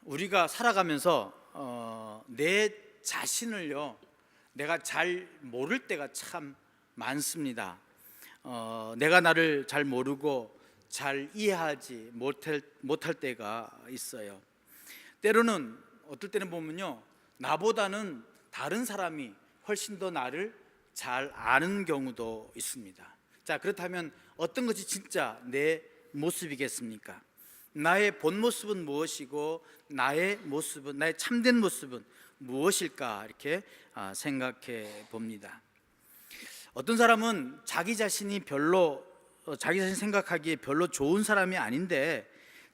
우리가 살아가면서 내 자신을요, 내가 잘 모를 때가 참 많습니다. 내가 나를 잘 모르고 잘 이해하지 못할 때가 있어요. 때로는 어떨 때는 보면요, 나보다는 다른 사람이 훨씬 더 나를 잘 아는 경우도 있습니다. 자, 그렇다면 어떤 것이 진짜 내 모습이겠습니까? 나의 본 모습은 무엇이고 나의 모습은, 나의 참된 모습은 무엇일까, 이렇게 생각해 봅니다. 어떤 사람은 자기 자신 생각하기에 별로 좋은 사람이 아닌데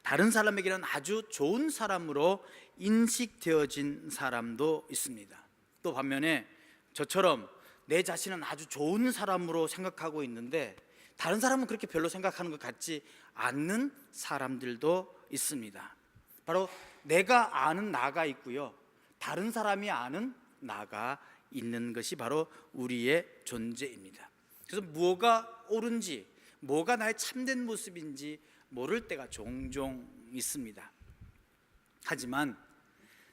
다른 사람에게는 아주 좋은 사람으로 인식되어진 사람도 있습니다. 또 반면에 저처럼 내 자신은 아주 좋은 사람으로 생각하고 있는데 다른 사람은 그렇게 별로 생각하는 것 같지 않는 사람들도 있습니다. 바로 내가 아는 나가 있고요, 다른 사람이 아는 나가 있는 것이 바로 우리의 존재입니다. 그래서 뭐가 옳은지, 뭐가 나의 참된 모습인지 모를 때가 종종 있습니다. 하지만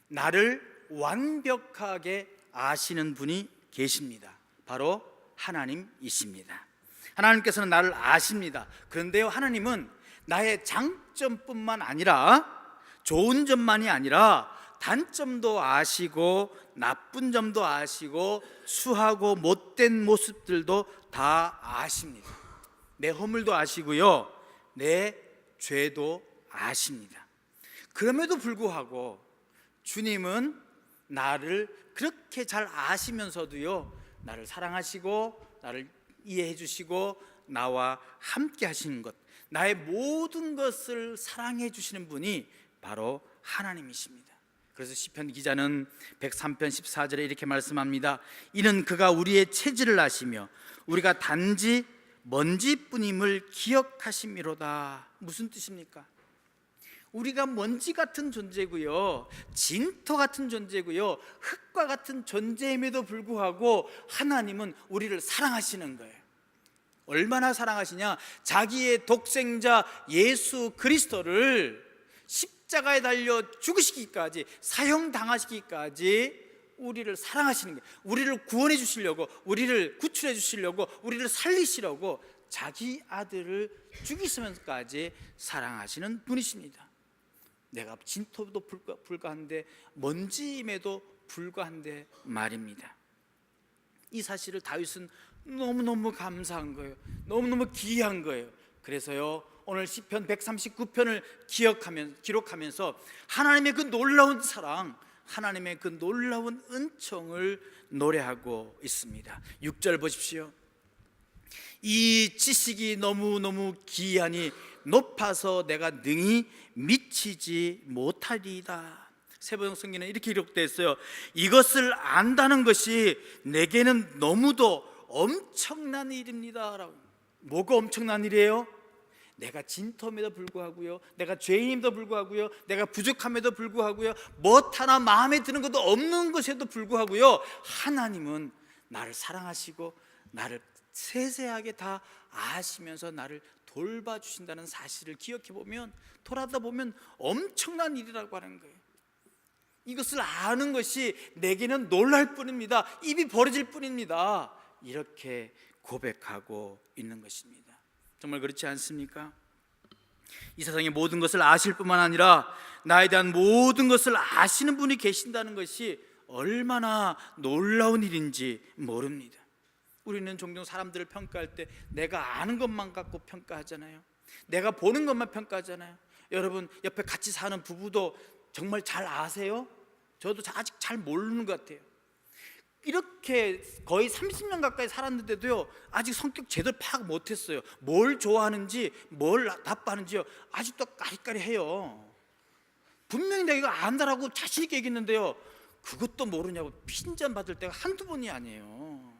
나를 완벽하게 아시는 분이 계십니다. 바로 하나님이십니다. 하나님께서는 나를 아십니다. 그런데요, 하나님은 나의 장점뿐만 아니라, 좋은 점만이 아니라 단점도 아시고 나쁜 점도 아시고 수하고 못된 모습들도 다 아십니다. 내 허물도 아시고요, 내 죄도 아십니다. 그럼에도 불구하고 주님은 나를 그렇게 잘 아시면서도요, 나를 사랑하시고 나를 이해해 주시고 나와 함께 하시는 것, 나의 모든 것을 사랑해 주시는 분이 바로 하나님이십니다. 그래서 시편 기자는 103편 14절에 이렇게 말씀합니다. 이는 그가 우리의 체질을 아시며 우리가 단지 먼지뿐임을 기억하심이로다. 무슨 뜻입니까? 우리가 먼지 같은 존재고요, 진토 같은 존재고요, 흙과 같은 존재임에도 불구하고 하나님은 우리를 사랑하시는 거예요. 얼마나 사랑하시냐? 자기의 독생자 예수 그리스도를 십자가에 달려 죽으시기까지, 사형당하시기까지 우리를 사랑하시는 거예요. 우리를 구원해 주시려고, 우리를 구출해 주시려고, 우리를 살리시려고 자기 아들을 죽이시면서까지 사랑하시는 분이십니다. 내가 진토도 불과한데, 먼지임에도 불과한데 말입니다. 이 사실을 다윗은 너무너무 감사한 거예요. 너무너무 귀한 거예요. 그래서요, 오늘 시편 139편을 기록하면서 하나님의 그 놀라운 사랑, 하나님의 그 놀라운 은총을 노래하고 있습니다. 6절 보십시오. 이 지식이 너무너무 기이하니 높아서 내가 능히 미치지 못하리이다. 세번역 성경에는 이렇게 기록되어 있어요. 이것을 안다는 것이 내게는 너무도 엄청난 일입니다 라고. 뭐가 엄청난 일이에요? 내가 진토임에도 불구하고요, 내가 죄인임에도 불구하고요, 내가 부족함에도 불구하고요, 뭐 하나 마음에 드는 것도 없는 것에도 불구하고요, 하나님은 나를 사랑하시고 나를 세세하게 다 아시면서 나를 돌봐주신다는 사실을 기억해보면, 돌아다 보면 엄청난 일이라고 하는 거예요. 이것을 아는 것이 내게는 놀랄 뿐입니다. 입이 벌어질 뿐입니다. 이렇게 고백하고 있는 것입니다. 정말 그렇지 않습니까? 이 세상의 모든 것을 아실 뿐만 아니라 나에 대한 모든 것을 아시는 분이 계신다는 것이 얼마나 놀라운 일인지 모릅니다. 우리는 종종 사람들을 평가할 때 내가 아는 것만 갖고 평가하잖아요. 내가 보는 것만 평가하잖아요. 여러분, 옆에 같이 사는 부부도 정말 잘 아세요? 저도 아직 잘 모르는 것 같아요. 이렇게 거의 30년 가까이 살았는데도요, 아직 성격 제대로 파악 못했어요. 뭘 좋아하는지 뭘 나빠하는지요, 아직도 까리까리해요. 분명히 내가 이거 안다라고 자신 있게 얘기했는데요, 그것도 모르냐고 핀잔 받을 때가 한두 번이 아니에요.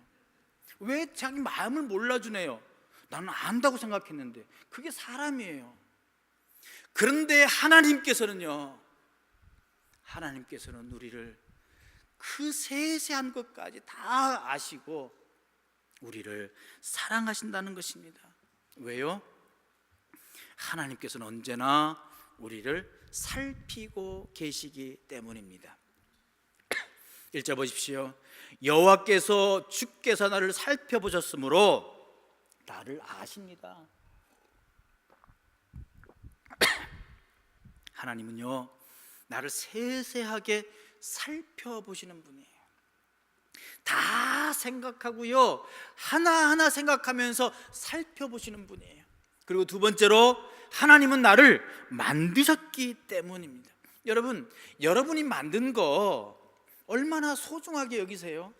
왜 자기 마음을 몰라주네요? 나는 안다고 생각했는데. 그게 사람이에요. 그런데 하나님께서는 우리를 그 세세한 것까지 다 아시고 우리를 사랑하신다는 것입니다. 왜요? 하나님께서는 언제나 우리를 살피고 계시기 때문입니다. 1절 보십시오. 여호와께서 주께서 나를 살펴보셨으므로 나를 아십니다. 하나님은요, 나를 세세하게 살펴보시는 분이에요. 다 생각하고요, 하나하나 생각하면서 살펴보시는 분이에요. 그리고 두 번째로, 하나님은 나를 만드셨기 때문입니다. 여러분, 여러분이 만든 거 얼마나 소중하게 여기세요?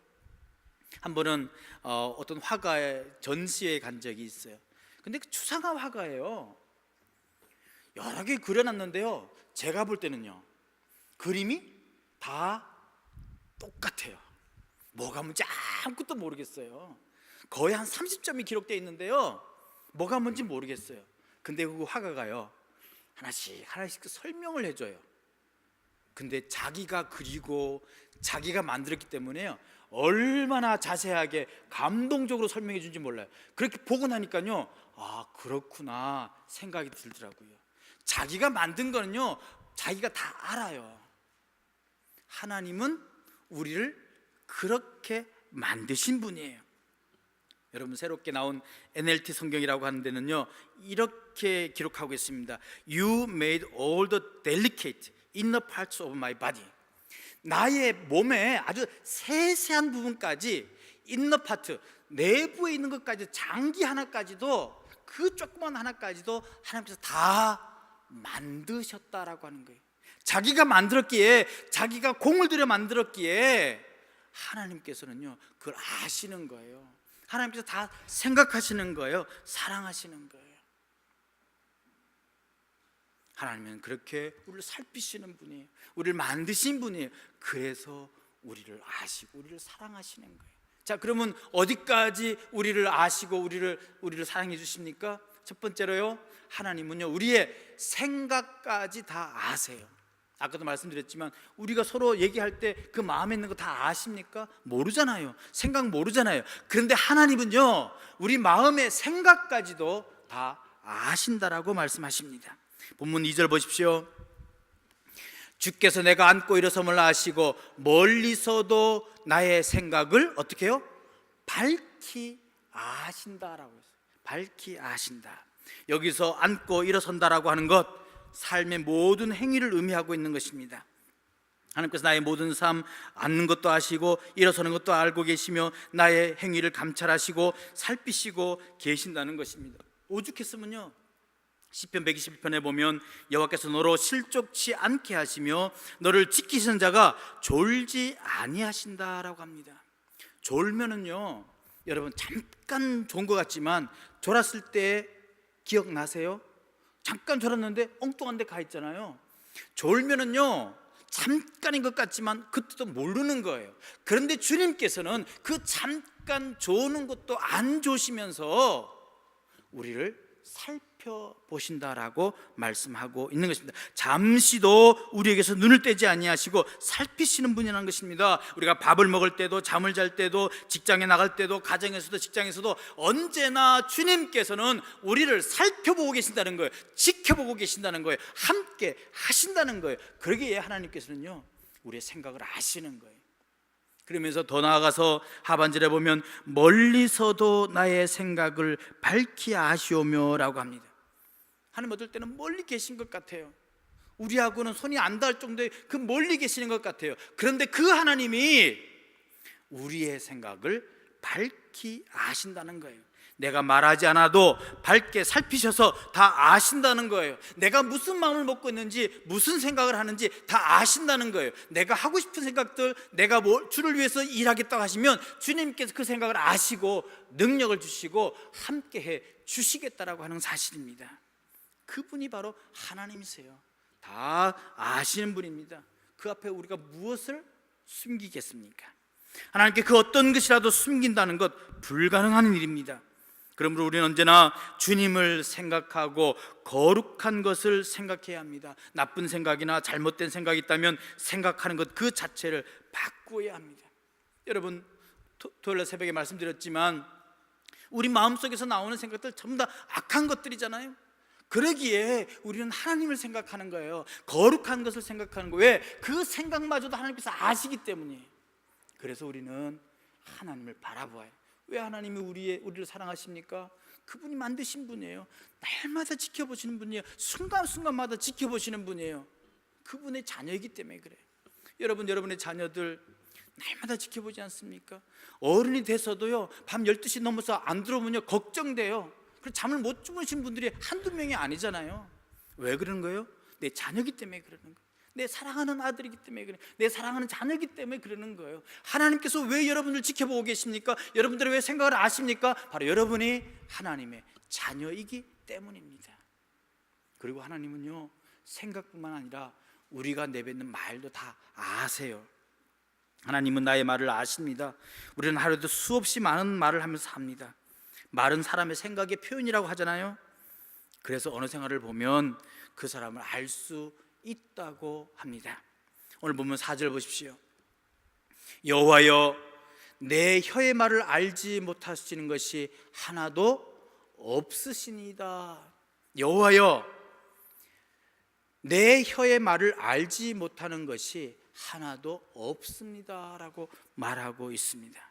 한 번은 어떤 화가의 전시회에 간 적이 있어요. 근데 그 추상화 화가예요. 여러 개 그려놨는데요, 제가 볼 때는요, 그림이 다 똑같아요. 뭐가 뭔지 아무것도 모르겠어요. 거의 한 30점이 기록되어 있는데요, 뭐가 뭔지 모르겠어요. 근데 그 화가가요, 하나씩 설명을 해줘요. 근데 자기가 그리고 자기가 만들었기 때문에요, 얼마나 자세하게 감동적으로 설명해 준지 몰라요. 그렇게 보고 나니까요, 아, 그렇구나 생각이 들더라고요. 자기가 만든 거는요, 자기가 다 알아요. 하나님은 우리를 그렇게 만드신 분이에요. 여러분, 새롭게 나온 NLT 성경이라고 하는 데는요, 이렇게 기록하고 있습니다. You made all the delicate inner parts of my body. 나의 몸에 아주 세세한 부분까지 inner part, 내부에 있는 것까지, 장기 하나까지도, 그 조그만 하나까지도 하나님께서 다 만드셨다라고 하는 거예요. 자기가 만들었기에, 자기가 공을 들여 만들었기에 하나님께서는요, 그걸 아시는 거예요. 하나님께서 다 생각하시는 거예요. 사랑하시는 거예요. 하나님은 그렇게 우리를 살피시는 분이에요. 우리를 만드신 분이에요. 그래서 우리를 아시고 우리를 사랑하시는 거예요. 자, 그러면 어디까지 우리를 아시고 우리를 사랑해 주십니까? 첫 번째로요, 하나님은요, 우리의 생각까지 다 아세요. 아까도 말씀드렸지만 우리가 서로 얘기할 때 그 마음에 있는 거 다 아십니까? 모르잖아요. 생각 모르잖아요. 그런데 하나님은요, 우리 마음의 생각까지도 다 아신다라고 말씀하십니다. 본문 2절 보십시오. 주께서 내가 앉고 일어섬을 아시고 멀리서도 나의 생각을 어떻게 해요? 밝히 아신다라고 했어요. 밝히 아신다. 여기서 앉고 일어선다라고 하는 것, 삶의 모든 행위를 의미하고 있는 것입니다. 하나님께서 나의 모든 삶, 앉는 것도 아시고 일어서는 것도 알고 계시며 나의 행위를 감찰하시고 살피시고 계신다는 것입니다. 오죽했으면요, 시편 121편에 보면 여호와께서 너로 실족치 않게 하시며 너를 지키시는 자가 졸지 아니하신다라고 합니다. 졸면은요, 여러분, 잠깐 좋은 것 같지만 졸았을 때 기억나세요? 잠깐 졸았는데 엉뚱한 데 가 있잖아요. 졸면은요, 잠깐인 것 같지만 그때도 모르는 거예요. 그런데 주님께서는 그 잠깐 조는 것도 안 조시면서 우리를 살펴보신다라고 말씀하고 있는 것입니다. 잠시도 우리에게서 눈을 떼지 아니하시고 살피시는 분이라는 것입니다. 우리가 밥을 먹을 때도, 잠을 잘 때도, 직장에 나갈 때도, 가정에서도 직장에서도 언제나 주님께서는 우리를 살펴보고 계신다는 거예요. 지켜보고 계신다는 거예요. 함께 하신다는 거예요. 그러기에 하나님께서는요, 우리의 생각을 아시는 거예요. 그러면서 더 나아가서 하반절에 보면 멀리서도 나의 생각을 밝히 아시오며 라고 합니다. 하나님 어떨 때는 멀리 계신 것 같아요. 우리하고는 손이 안 닿을 정도의 그 멀리 계시는 것 같아요. 그런데 그 하나님이 우리의 생각을 밝히 아신다는 거예요. 내가 말하지 않아도 밝게 살피셔서 다 아신다는 거예요. 내가 무슨 마음을 먹고 있는지, 무슨 생각을 하는지 다 아신다는 거예요. 내가 하고 싶은 생각들, 내가 주를 위해서 일하겠다고 하시면 주님께서 그 생각을 아시고 능력을 주시고 함께해 주시겠다라고 하는 사실입니다. 그분이 바로 하나님이세요. 다 아시는 분입니다. 그 앞에 우리가 무엇을 숨기겠습니까? 하나님께 그 어떤 것이라도 숨긴다는 것 불가능한 일입니다. 그러므로 우리는 언제나 주님을 생각하고 거룩한 것을 생각해야 합니다. 나쁜 생각이나 잘못된 생각이 있다면 생각하는 것 그 자체를 바꾸어야 합니다. 여러분, 토요일 새벽에 말씀드렸지만 우리 마음속에서 나오는 생각들 전부 다 악한 것들이잖아요. 그러기에 우리는 하나님을 생각하는 거예요. 거룩한 것을 생각하는 거예요. 왜? 그 생각마저도 하나님께서 아시기 때문이에요. 그래서 우리는 하나님을 바라보아요. 왜 하나님이 우리를 사랑하십니까? 그분이 만드신 분이에요. 날마다 지켜보시는 분이에요. 순간순간마다 지켜보시는 분이에요. 그분의 자녀이기 때문에 그래요. 여러분의 자녀들 날마다 지켜보지 않습니까? 어른이 돼서도요, 밤 12시 넘어서 안 들어오면요 걱정돼요. 그래서 잠을 못 주무신 분들이 한두 명이 아니잖아요. 왜 그러는 거예요? 내 자녀이기 때문에 그러는 거예요. 내 사랑하는 아들이기 때문에 그래요. 내 사랑하는 자녀이기 때문에 그러는 거예요. 하나님께서 왜 여러분을 지켜보고 계십니까? 여러분들의 왜 생각을 아십니까? 바로 여러분이 하나님의 자녀이기 때문입니다. 그리고 하나님은요, 생각뿐만 아니라 우리가 내뱉는 말도 다 아세요. 하나님은 나의 말을 아십니다. 우리는 하루에도 수없이 많은 말을 하면서 삽니다. 말은 사람의 생각의 표현이라고 하잖아요. 그래서 어느 생활을 보면 그 사람을 알 수 있다고 합니다. 오늘 보면 4절 보십시오. 여호와여, 내 혀의 말을 알지 못하시는 것이 하나도 없으시니이다. 여호와여, 내 혀의 말을 알지 못하는 것이 하나도 없습니다 라고 말하고 있습니다.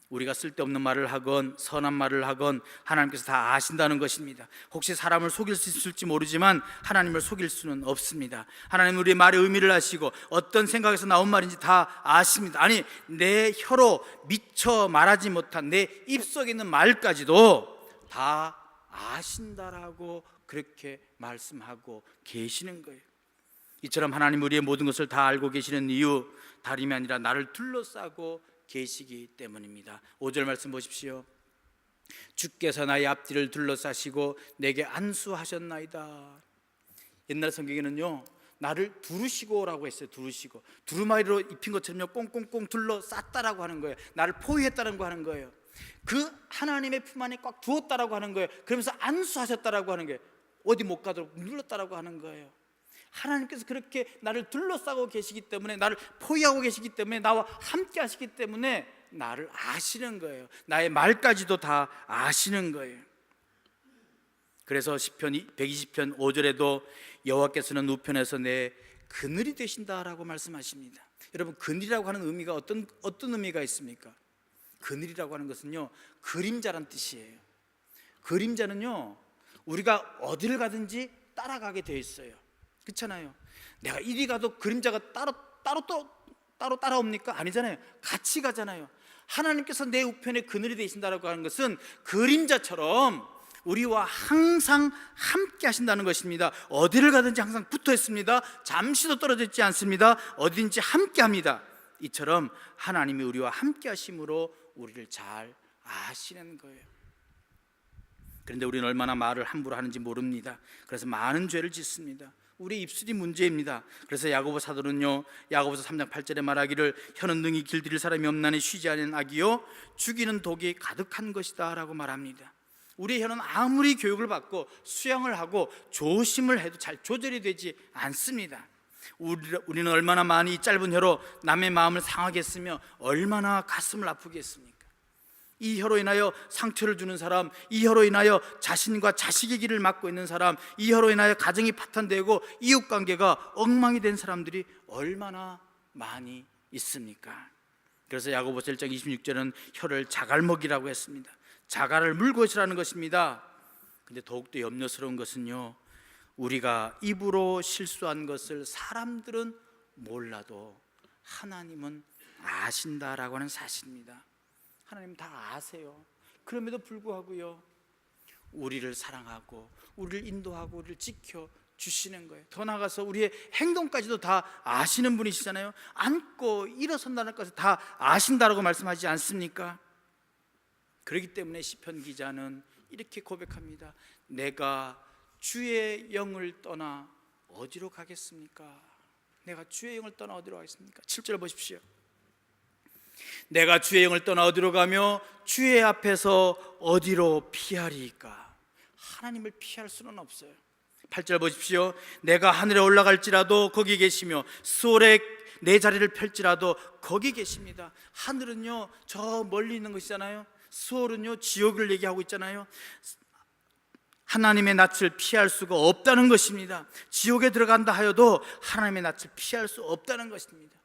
우리가 쓸데없는 말을 하건 선한 말을 하건 하나님께서 다 아신다는 것입니다. 혹시 사람을 속일 수 있을지 모르지만 하나님을 속일 수는 없습니다. 하나님은 우리의 말의 의미를 아시고 어떤 생각에서 나온 말인지 다 아십니다. 아니, 내 혀로 미처 말하지 못한 내 입속에 있는 말까지도 다 아신다라고 그렇게 말씀하고 계시는 거예요. 이처럼 하나님 우리의 모든 것을 다 알고 계시는 이유, 다름이 아니라 나를 둘러싸고 계시기 때문입니다. 5절 말씀 보십시오. 주께서 나의 앞뒤를 둘러싸시고 내게 안수하셨나이다. 옛날 성경에는요, 나를 두르시고라고 했어요. 두르시고, 두루마리로 입힌 것처럼요 꽁꽁꽁 둘러쌌다라고 하는 거예요. 나를 포위했다는 거 하는 거예요. 그 하나님의 품 안에 꽉 두었다라고 하는 거예요. 그러면서 안수하셨다라고 하는 거예요. 어디 못 가도록 눌렀다라고 하는 거예요. 하나님께서 그렇게 나를 둘러싸고 계시기 때문에, 나를 포위하고 계시기 때문에, 나와 함께 하시기 때문에 나를 아시는 거예요. 나의 말까지도 다 아시는 거예요. 그래서 시편 120편 5절에도 여호와께서는 우편에서 내 그늘이 되신다라고 말씀하십니다. 여러분, 그늘이라고 하는 의미가 어떤 의미가 있습니까? 그늘이라고 하는 것은요, 그림자란 뜻이에요. 그림자는요, 우리가 어디를 가든지 따라가게 돼 있어요. 그렇잖아요. 내가 이리 가도 그림자가 따로 따라옵니까? 아니잖아요. 같이 가잖아요. 하나님께서 내 우편에 그늘이 되신다라고 하는 것은 그림자처럼 우리와 항상 함께 하신다는 것입니다. 어디를 가든지 항상 붙어 있습니다. 잠시도 떨어져 있지 않습니다. 어딘지 함께 합니다. 이처럼 하나님이 우리와 함께 하심으로 우리를 잘 아시는 거예요. 그런데 우리는 얼마나 말을 함부로 하는지 모릅니다. 그래서 많은 죄를 짓습니다. 우리 입술이 문제입니다. 그래서 야고보 사도는요, 야고보서 3장 8절에 말하기를 혀는 능히 길들일 사람이 없나니 쉬지 않은 악이요 죽이는 독이 가득한 것이다 라고 말합니다. 우리의 혀는 아무리 교육을 받고 수양을 하고 조심을 해도 잘 조절이 되지 않습니다. 우리는 얼마나 많이 이 짧은 혀로 남의 마음을 상하게 했으며 얼마나 가슴을 아프게 했습니까? 이 혀로 인하여 상처를 주는 사람, 이 혀로 인하여 자신과 자식의 길을 막고 있는 사람, 이 혀로 인하여 가정이 파탄되고 이웃관계가 엉망이 된 사람들이 얼마나 많이 있습니까? 그래서 야고보서 1장 26절은 혀를 자갈먹이라고 했습니다. 자갈을 물고 있으라는 것입니다. 근데 더욱더 염려스러운 것은요, 우리가 입으로 실수한 것을 사람들은 몰라도 하나님은 아신다라고 하는 사실입니다. 하나님 다 아세요. 그럼에도 불구하고요, 우리를 사랑하고 우리를 인도하고 우리를 지켜 주시는 거예요. 더 나아가서 우리의 행동까지도 다 아시는 분이시잖아요. 앉고 일어선다는 것을 다 아신다라고 말씀하지 않습니까? 그렇기 때문에 시편 기자는 이렇게 고백합니다. 내가 주의 영을 떠나 어디로 가겠습니까? 내가 주의 영을 떠나 어디로 가겠습니까? 7절 보십시오. 내가 주의 영을 떠나 어디로 가며 주의 앞에서 어디로 피하리이까? 하나님을 피할 수는 없어요. 8절 보십시오. 내가 하늘에 올라갈지라도 거기 계시며 수월에 내 자리를 펼지라도 거기 계십니다. 하늘은요 저 멀리 있는 것이잖아요. 수월은요 지옥을 얘기하고 있잖아요. 하나님의 낯을 피할 수가 없다는 것입니다. 지옥에 들어간다 하여도 하나님의 낯을 피할 수 없다는 것입니다.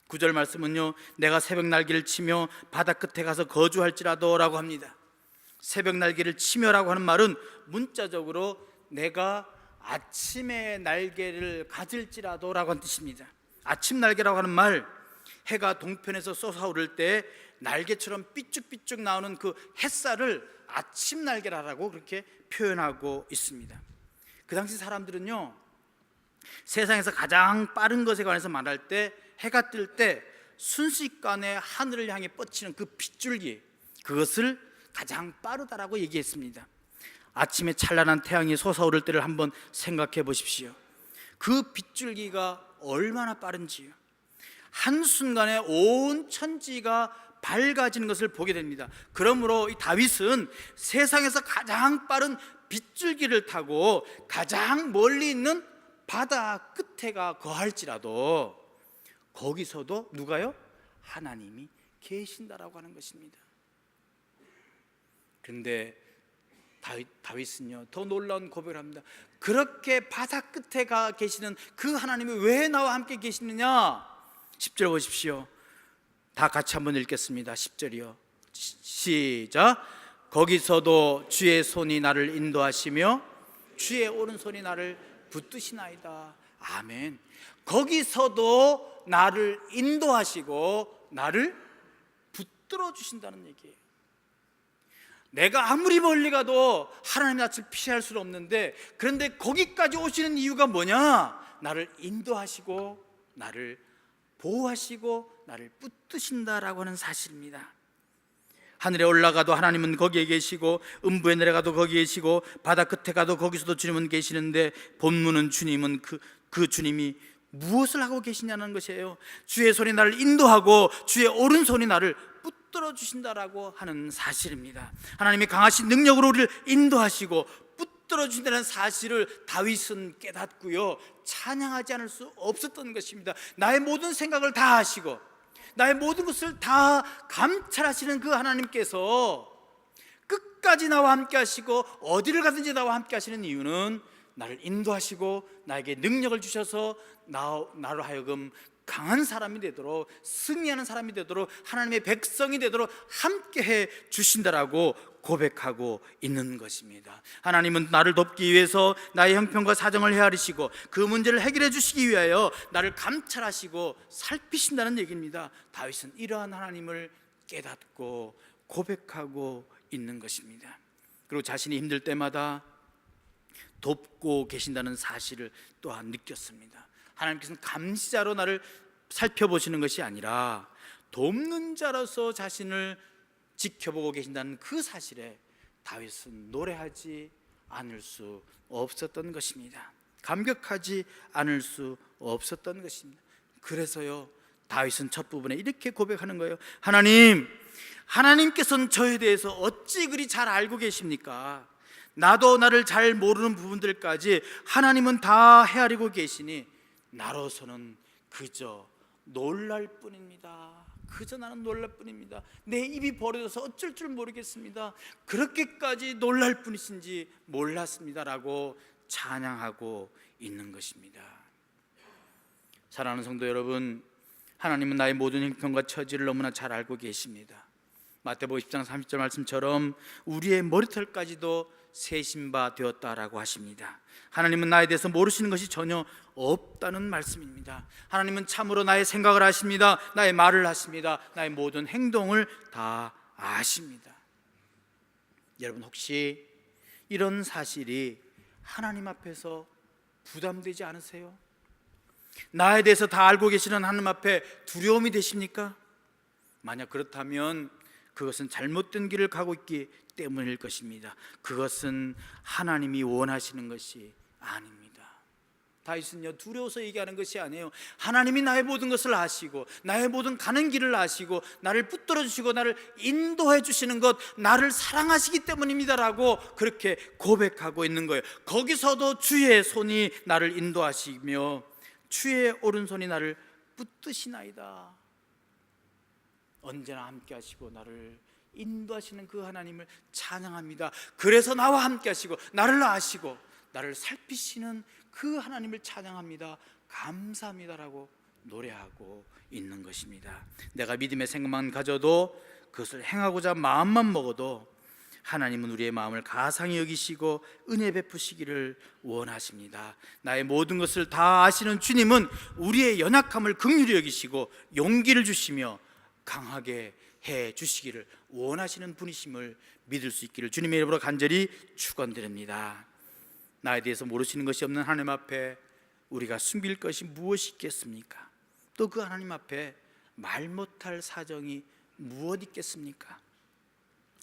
9절 말씀은요, 내가 새벽 날개를 치며 바다 끝에 가서 거주할지라도 라고 합니다. 새벽 날개를 치며라고 하는 말은 문자적으로 내가 아침에 날개를 가질지라도 라고 하는 뜻입니다. 아침 날개라고 하는 말, 해가 동편에서 솟아오를 때 날개처럼 삐쭉삐쭉 나오는 그 햇살을 아침 날개라고 그렇게 표현하고 있습니다. 그 당시 사람들은요, 세상에서 가장 빠른 것에 관해서 말할 때 해가 뜰 때 순식간에 하늘을 향해 뻗치는 그 빗줄기, 그것을 가장 빠르다라고 얘기했습니다. 아침에 찬란한 태양이 솟아오를 때를 한번 생각해 보십시오. 그 빗줄기가 얼마나 빠른지요. 한순간에 온 천지가 밝아지는 것을 보게 됩니다. 그러므로 이 다윗은 세상에서 가장 빠른 빗줄기를 타고 가장 멀리 있는 바다 끝에가 거할지라도 거기서도 누가요? 하나님이 계신다라고 하는 것입니다. 그런데 다윗은요, 더 놀라운 고백을 합니다. 그렇게 바다 끝에 가 계시는 그 하나님이 왜 나와 함께 계시느냐? 10절 보십시오. 다 같이 한번 읽겠습니다. 10절이요. 시작. 거기서도 주의 손이 나를 인도하시며 주의 오른손이 나를 붙드시나이다. 아멘. 거기서도 나를 인도하시고 나를 붙들어 주신다는 얘기예요. 내가 아무리 멀리 가도 하나님의 낯을 피할 수는 없는데, 그런데 거기까지 오시는 이유가 뭐냐? 나를 인도하시고 나를 보호하시고 나를 붙드신다라고 하는 사실입니다. 하늘에 올라가도 하나님은 거기에 계시고, 음부에 내려가도 거기에 계시고, 바다 끝에 가도 거기서도 주님은 계시는데, 본문은 주님은 그 주님이 무엇을 하고 계시냐는 것이에요. 주의 손이 나를 인도하고 주의 오른손이 나를 붙들어 주신다라고 하는 사실입니다. 하나님의 강하신 능력으로 우리를 인도하시고 붙들어 주신다는 사실을 다윗은 깨닫고요, 찬양하지 않을 수 없었던 것입니다. 나의 모든 생각을 다 하시고 나의 모든 것을 다 감찰하시는 그 하나님께서 끝까지 나와 함께 하시고 어디를 가든지 나와 함께 하시는 이유는 나를 인도하시고 나에게 능력을 주셔서 나로 하여금 강한 사람이 되도록, 승리하는 사람이 되도록, 하나님의 백성이 되도록 함께해 주신다라고 고백하고 있는 것입니다. 하나님은 나를 돕기 위해서 나의 형편과 사정을 헤아리시고 그 문제를 해결해 주시기 위하여 나를 감찰하시고 살피신다는 얘기입니다. 다윗은 이러한 하나님을 깨닫고 고백하고 있는 것입니다. 그리고 자신이 힘들 때마다 돕고 계신다는 사실을 또한 느꼈습니다. 하나님께서는 감시자로 나를 살펴보시는 것이 아니라 돕는 자로서 자신을 지켜보고 계신다는 그 사실에 다윗은 노래하지 않을 수 없었던 것입니다. 감격하지 않을 수 없었던 것입니다. 그래서요, 다윗은 첫 부분에 이렇게 고백하는 거예요. 하나님께서는 저에 대해서 어찌 그리 잘 알고 계십니까? 나도 나를 잘 모르는 부분들까지 하나님은 다 헤아리고 계시니 나로서는 그저 놀랄 뿐입니다. 그저 나는 놀랄 뿐입니다. 내 입이 버려져서 어쩔 줄 모르겠습니다. 그렇게까지 놀랄 뿐이신지 몰랐습니다라고 찬양하고 있는 것입니다. 사랑하는 성도 여러분, 하나님은 나의 모든 형편과 처지를 너무나 잘 알고 계십니다. 마태복음 10장 30절 말씀처럼 우리의 머리털까지도 세신 바 되었다라고 하십니다. 하나님은 나에 대해서 모르시는 것이 전혀 없다는 말씀입니다. 하나님은 참으로 나의 생각을 아십니다. 나의 말을 아십니다. 나의 모든 행동을 다 아십니다. 여러분, 혹시 이런 사실이 하나님 앞에서 부담되지 않으세요? 나에 대해서 다 알고 계시는 하나님 앞에 두려움이 되십니까? 만약 그렇다면 그것은 잘못된 길을 가고 있기 때문일 것입니다. 그것은 하나님이 원하시는 것이 아닙니다. 다윗은요, 두려워서 얘기하는 것이 아니에요. 하나님이 나의 모든 것을 아시고 나의 모든 가는 길을 아시고 나를 붙들어 주시고 나를 인도해 주시는 것, 나를 사랑하시기 때문입니다라고 그렇게 고백하고 있는 거예요. 거기서도 주의 손이 나를 인도하시며 주의 오른손이 나를 붙드시나이다. 언제나 함께 하시고 나를 인도하시는 그 하나님을 찬양합니다. 그래서 나와 함께 하시고 나를 아시고 나를 살피시는 그 하나님을 찬양합니다. 감사합니다라고 노래하고 있는 것입니다. 내가 믿음의 생각만 가져도 그것을 행하고자 마음만 먹어도 하나님은 우리의 마음을 가상히 여기시고 은혜 베푸시기를 원하십니다. 나의 모든 것을 다 아시는 주님은 우리의 연약함을 긍휼히 여기시고 용기를 주시며 강하게 해 주시기를 원하시는 분이심을 믿을 수 있기를 주님의 이름으로 간절히 축원드립니다. 나에 대해서 모르시는 것이 없는 하나님 앞에 우리가 숨길 것이 무엇이 있겠습니까? 또 그 하나님 앞에 말 못할 사정이 무엇 있겠습니까?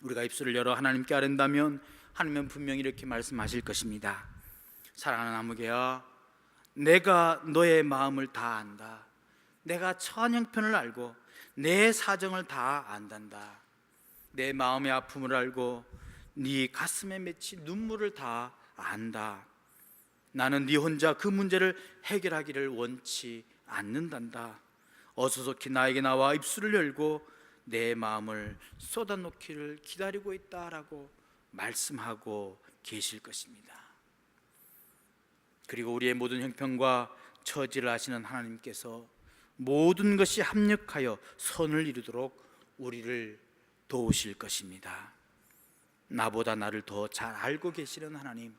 우리가 입술을 열어 하나님께 아른다면 하나님은 분명히 이렇게 말씀하실 것입니다. 사랑하는 아무개야, 내가 너의 마음을 다 안다. 내가 처한 형편을 알고 내 사정을 다 안단다. 내 마음의 아픔을 알고 네 가슴에 맺힌 눈물을 다 안다. 나는 네 혼자 그 문제를 해결하기를 원치 않는단다. 어수선히 나에게 나와 입술을 열고 내 마음을 쏟아놓기를 기다리고 있다라고 말씀하고 계실 것입니다. 그리고 우리의 모든 형편과 처지를 아시는 하나님께서 모든 것이 합력하여 선을 이루도록 우리를 도우실 것입니다. 나보다 나를 더 잘 알고 계시는 하나님,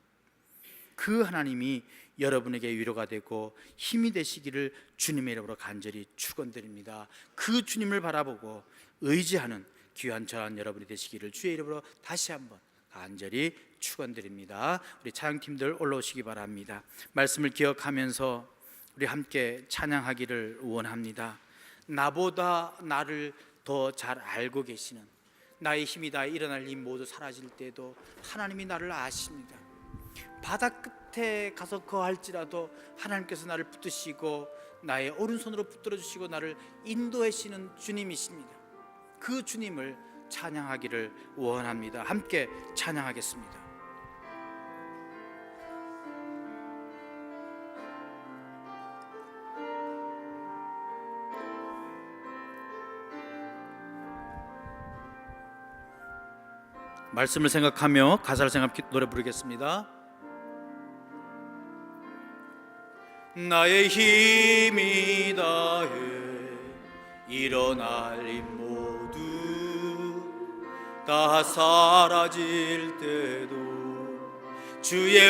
그 하나님이 여러분에게 위로가 되고 힘이 되시기를 주님의 이름으로 간절히 축원드립니다. 그 주님을 바라보고 의지하는 귀한 저한 여러분이 되시기를 주의 이름으로 다시 한번 간절히 축원드립니다. 우리 찬양팀들 올라오시기 바랍니다. 말씀을 기억하면서 우리 함께 찬양하기를 원합니다. 나보다 나를 더 잘 알고 계시는, 나의 힘이 다 일어날 힘 모두 사라질 때도 하나님이 나를 아십니다. 바다 끝에 가서 거할지라도 하나님께서 나를 붙드시고 나의 오른손으로 붙들어 주시고 나를 인도하시는 주님이십니다. 그 주님을 찬양하기를 원합니다. 함께 찬양하겠습니다. 말씀을 생각하며 가사를 생각해 노래 부르겠습니다. 나의 힘이 다해 일어날 일 모두 다 사라질 때도 주의